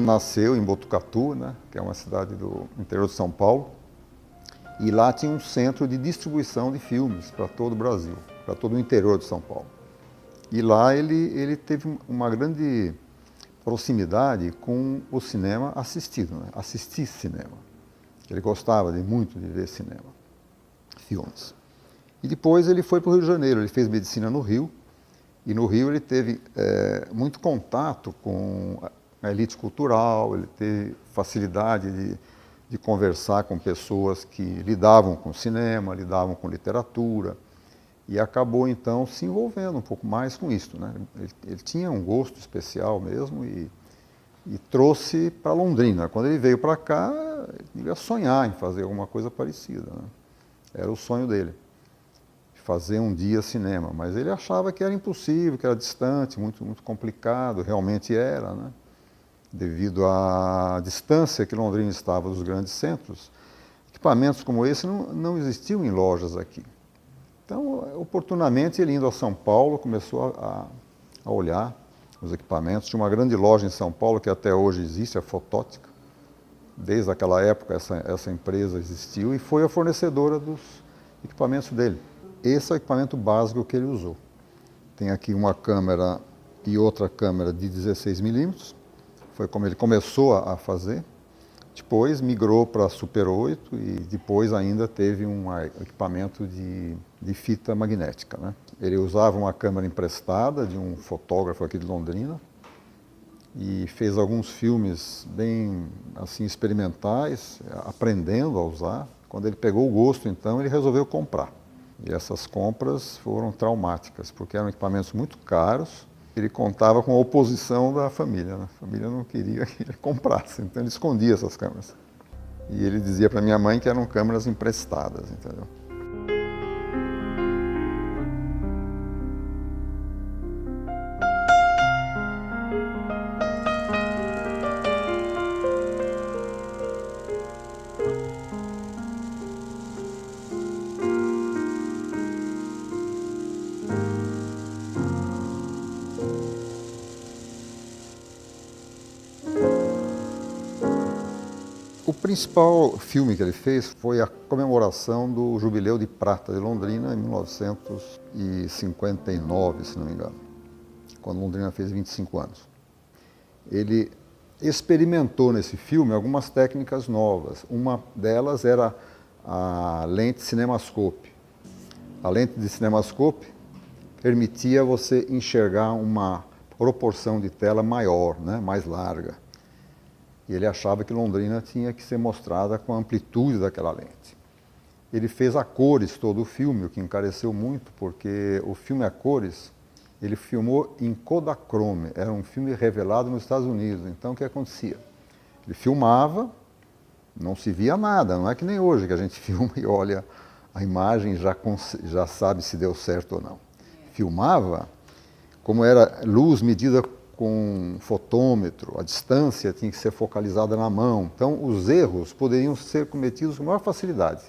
nasceu em Botucatu, né, que é uma cidade do interior de São Paulo, e lá tinha um centro de distribuição de filmes para todo o Brasil, para todo o interior de São Paulo. E lá ele teve uma grande proximidade com o cinema assistido, né? Assistir cinema. Ele gostava muito de ver cinema, filmes. E depois ele foi para o Rio de Janeiro, ele fez medicina no Rio, e no Rio ele teve muito contato com a elite cultural, ele teve facilidade de conversar com pessoas que lidavam com cinema, lidavam com literatura, e acabou então se envolvendo um pouco mais com isso, né? Ele tinha um gosto especial mesmo e trouxe para Londrina. Quando ele veio para cá, ele ia sonhar em fazer alguma coisa parecida, né? Era o sonho dele, fazer um dia cinema, mas ele achava que era impossível, que era distante, muito, muito complicado, realmente era, né? Devido à distância que Londrina estava dos grandes centros, equipamentos como esse não existiam em lojas aqui. Então, oportunamente, ele indo a São Paulo, começou a olhar os equipamentos. Tinha uma grande loja em São Paulo, que até hoje existe, a Fotótica. Desde aquela época, essa empresa existiu e foi a fornecedora dos equipamentos dele. Esse é o equipamento básico que ele usou. Tem aqui uma câmera e outra câmera de 16 milímetros. Foi como ele começou a fazer. Depois migrou para Super 8 e depois ainda teve um equipamento de fita magnética, né? Ele usava uma câmera emprestada de um fotógrafo aqui de Londrina e fez alguns filmes bem assim experimentais, aprendendo a usar. Quando ele pegou o gosto, então, ele resolveu comprar. E essas compras foram traumáticas, porque eram equipamentos muito caros. Ele contava com a oposição da família, né? A família não queria que ele comprasse, então ele escondia essas câmeras. E ele dizia para minha mãe que eram câmeras emprestadas, entendeu? O principal filme que ele fez foi a comemoração do Jubileu de Prata de Londrina, em 1959, se não me engano, quando Londrina fez 25 anos. Ele experimentou nesse filme algumas técnicas novas. Uma delas era a lente cinemascope. A lente de cinemascope permitia você enxergar uma proporção de tela maior, né, mais larga. E ele achava que Londrina tinha que ser mostrada com a amplitude daquela lente. Ele fez a cores todo o filme, o que encareceu muito, porque o filme a cores, ele filmou em Kodachrome, era um filme revelado nos Estados Unidos. Então, o que acontecia? Ele filmava, não se via nada, não é que nem hoje, que a gente filma e olha a imagem e já sabe se deu certo ou não. Filmava, como era luz medida com fotômetro, a distância tinha que ser focalizada na mão. Então, os erros poderiam ser cometidos com maior facilidade.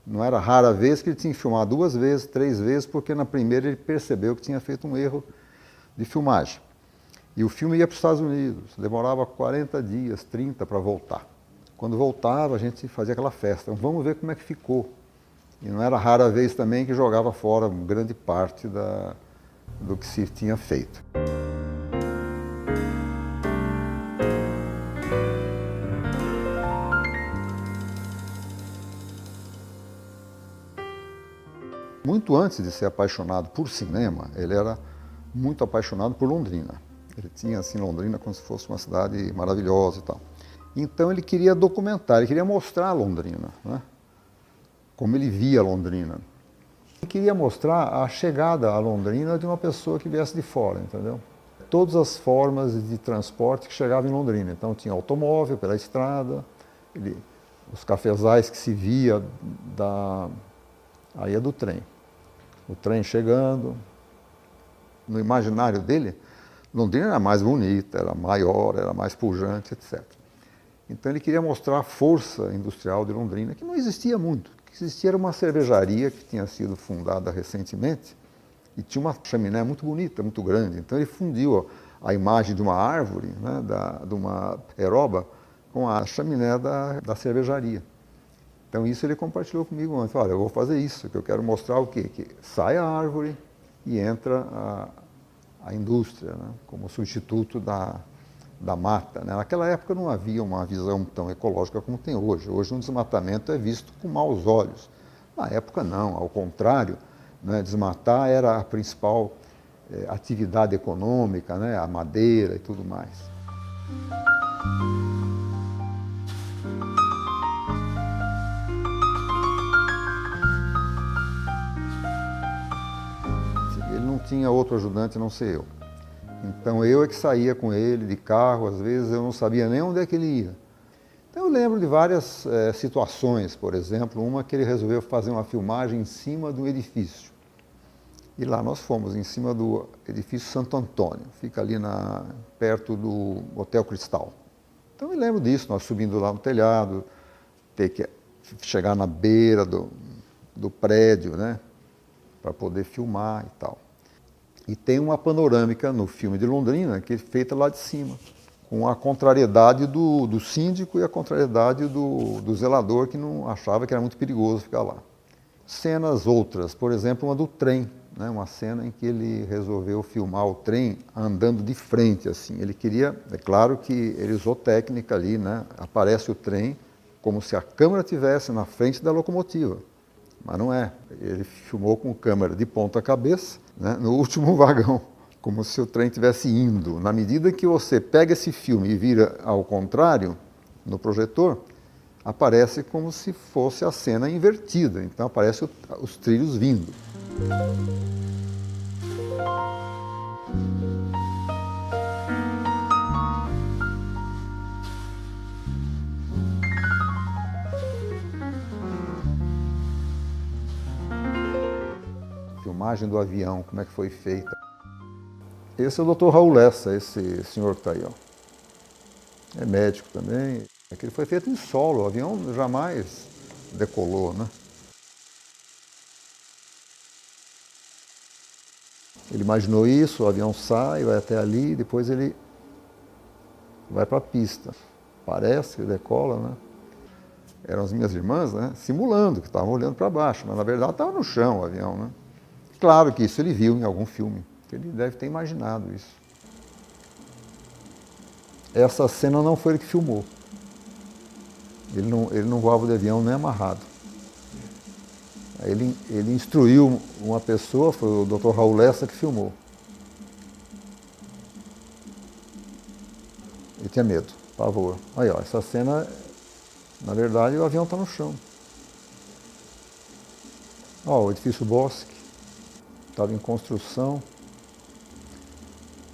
Não era rara a vez que ele tinha que filmar 2 vezes, 3 vezes, porque na primeira ele percebeu que tinha feito um erro de filmagem. E o filme ia para os Estados Unidos, demorava 40 dias, 30 para voltar. Quando voltava, a gente fazia aquela festa. Então, vamos ver como é que ficou. E não era rara a vez também que jogava fora grande parte do que se tinha feito. Muito antes de ser apaixonado por cinema, ele era muito apaixonado por Londrina. Ele tinha assim Londrina como se fosse uma cidade maravilhosa e tal. Então ele queria documentar, ele queria mostrar Londrina, né? Como ele via Londrina. Ele queria mostrar a chegada a Londrina de uma pessoa que viesse de fora, entendeu? Todas as formas de transporte que chegavam em Londrina. Então tinha automóvel pela estrada, os cafezais que se via aí é do trem. O trem chegando. No imaginário dele, Londrina era mais bonita, era maior, era mais pujante, etc. Então ele queria mostrar a força industrial de Londrina, que não existia muito. O que existia era uma cervejaria que tinha sido fundada recentemente e tinha uma chaminé muito bonita, muito grande. Então ele fundiu a imagem de uma árvore, né, de uma peroba, com a chaminé da cervejaria. Então isso ele compartilhou comigo antes. Olha, eu vou fazer isso, que eu quero mostrar o quê? Que sai a árvore e entra a indústria, né, como substituto da mata, né? Naquela época não havia uma visão tão ecológica como tem hoje. Hoje um desmatamento é visto com maus olhos. Na época não, ao contrário, né? Desmatar era a principal atividade econômica, né? A madeira e tudo mais. Ele não tinha outro ajudante a não ser eu. Então eu é que saía com ele de carro, às vezes eu não sabia nem onde é que ele ia. Então eu lembro de várias situações, por exemplo, uma que ele resolveu fazer uma filmagem em cima de um edifício. E lá nós fomos, em cima do edifício Santo Antônio, fica ali perto do Hotel Cristal. Então eu lembro disso, nós subindo lá no telhado, ter que chegar na beira do prédio, né, para poder filmar e tal. E tem uma panorâmica no filme de Londrina, que é feita lá de cima, com a contrariedade do síndico e a contrariedade do zelador, que não achava que era muito perigoso ficar lá. Cenas outras, por exemplo, uma do trem, né? Uma cena em que ele resolveu filmar o trem andando de frente, assim. Ele queria, é claro que ele usou técnica ali, né? Aparece o trem como se a câmera estivesse na frente da locomotiva. Mas não é. Ele filmou com câmera de ponta cabeça, né, no último vagão, como se o trem estivesse indo. Na medida que você pega esse filme e vira ao contrário, no projetor, aparece como se fosse a cena invertida. Então aparece os trilhos vindo. Filmagem do avião, como é que foi feita. Esse é o Dr. Raul Lessa, esse senhor que está aí, ó. É médico também. Aquele foi feito em solo, o avião jamais decolou, né? Ele imaginou isso, o avião sai, vai até ali, depois ele vai para a pista. Parece que decola, né? Eram as minhas irmãs, né, simulando que estavam olhando para baixo, mas na verdade estava no chão o avião, né? Claro que isso ele viu em algum filme, ele deve ter imaginado isso. Essa cena não foi ele que filmou. Ele não voava de avião nem amarrado. Ele instruiu uma pessoa, foi o Dr. Raul Lessa que filmou. Ele tinha medo, pavor. Aí, ó, essa cena, na verdade, o avião está no chão. Ó, o edifício Bosque estava em construção.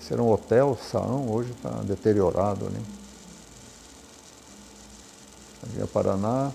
Esse era um hotel, Saão, hoje está deteriorado ali. Havia Paraná.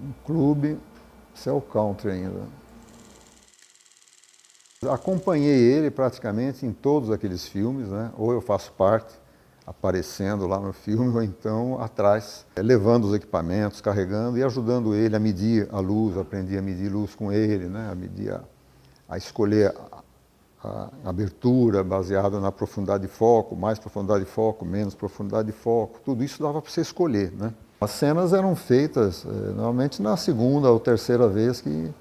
Um clube, Cell Country ainda. Acompanhei ele praticamente em todos aqueles filmes, né? Ou eu faço parte, aparecendo lá no filme, ou então atrás, levando os equipamentos, carregando e ajudando ele a medir a luz, aprendi a medir luz com ele, né? A escolher a abertura baseada na profundidade de foco, mais profundidade de foco, menos profundidade de foco, tudo isso dava para você escolher, né? As cenas eram feitas normalmente na segunda ou terceira vez que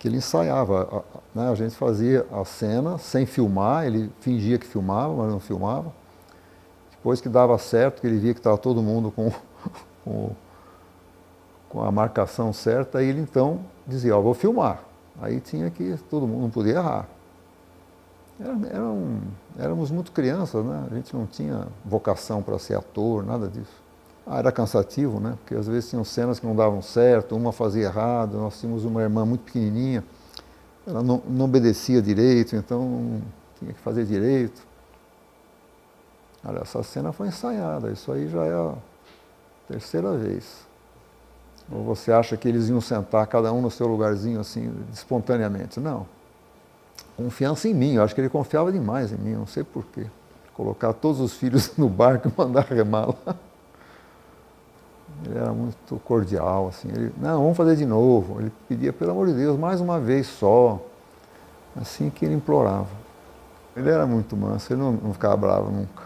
ele ensaiava, né? A gente fazia a cena sem filmar, ele fingia que filmava, mas não filmava. Depois que dava certo, que ele via que estava todo mundo com a marcação certa, aí ele então dizia, ó, vou filmar. Aí tinha que, todo mundo não podia errar. Éramos muito crianças, né? A gente não tinha vocação para ser ator, nada disso. Era cansativo, né? Porque às vezes tinham cenas que não davam certo, uma fazia errado, nós tínhamos uma irmã muito pequenininha, ela não obedecia direito, então tinha que fazer direito. Olha, essa cena foi ensaiada, isso aí já é a terceira vez. Ou você acha que eles iam sentar cada um no seu lugarzinho assim, espontaneamente? Não. Confiança em mim, eu acho que ele confiava demais em mim, não sei porquê. Colocar todos os filhos no barco e mandar remar lá. Ele era muito cordial, assim. Ele, não, vamos fazer de novo. Ele pedia, pelo amor de Deus, mais uma vez só. assim que ele implorava. Ele era muito manso, ele não ficava bravo nunca.